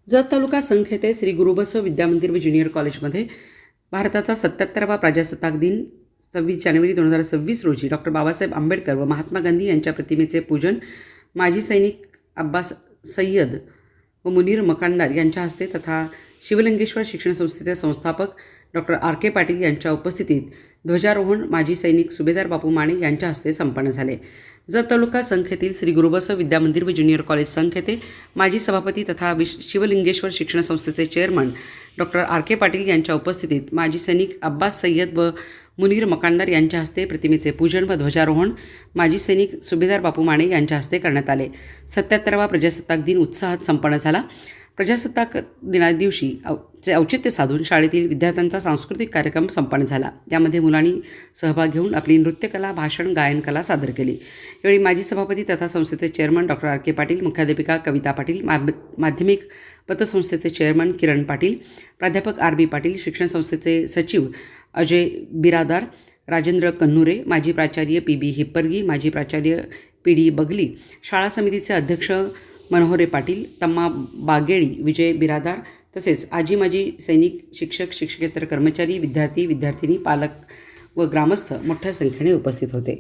जत तालुका संघ येथे श्री गुरुबसव विद्यामंदिर व ज्युनियर कॉलेजमध्ये भारताचा 77वा प्रजासत्ताक दिन 26 जानेवारी 2026 रोजी डॉक्टर बाबासाहेब आंबेडकर व महात्मा गांधी यांच्या प्रतिमेचे पूजन माजी सैनिक अब्बास सय्यद व मुनीर मकानदार यांच्या हस्ते तथा शिवलिंगेश्वर शिक्षण संस्थेचे संस्थापक डॉक्टर आर के पाटील यांच्या उपस्थितीत ध्वजारोहण माजी सैनिक सुभेदार बापू माने यांच्या हस्ते संपन्न झाले। जत तालुका संघ येथील श्री गुरुबसव विद्यामंदिर व ज्युनियर कॉलेज संघ येथे माजी सभापती तथा शिवलिंगेश्वर शिक्षण संस्थेचे चेअरमन डॉक्टर आर के पाटील यांच्या उपस्थितीत माजी सैनिक अब्बास सय्यद व मुनीर मकानदार यांच्या हस्ते प्रतिमेचे पूजन व ध्वजारोहण माजी सैनिक सुभेदार बापू माने यांच्या हस्ते करण्यात आले। 77वा प्रजासत्ताक दिन उत्साहात संपन्न झाला। प्रजासत्ताक दिनादिवशी औचित्य साधून शाळेतील विद्यार्थ्यांचा सांस्कृतिक कार्यक्रम संपन्न झाला। त्यामध्ये मुलांनी सहभाग घेऊन आपली नृत्यकला, भाषण, गायनकला सादर केली। यावेळी माजी सभापती तथा संस्थेचे चेअरमन डॉक्टर आर के पाटील, मुख्याध्यापिका कविता पाटील, माध्यमिक पतसंस्थेचे चेअरमन किरण पाटील, प्राध्यापक आर बी पाटील, शिक्षण संस्थेचे सचिव अजय बिरादार, राजेंद्र कन्नुरे, माजी प्राचार्य पी बी हिप्परगी, माजी प्राचार्य पी डी बगली, शाळा समितीचे अध्यक्ष मनोहरे पाटील, तम्मा बागेळी, विजय बिरादार तसेच आजी माजी सैनिक, शिक्षक, शिक्षकेतर कर्मचारी, विद्यार्थी, विद्यार्थिनी, पालक व ग्रामस्थ मोठ्या संख्येने उपस्थित होते।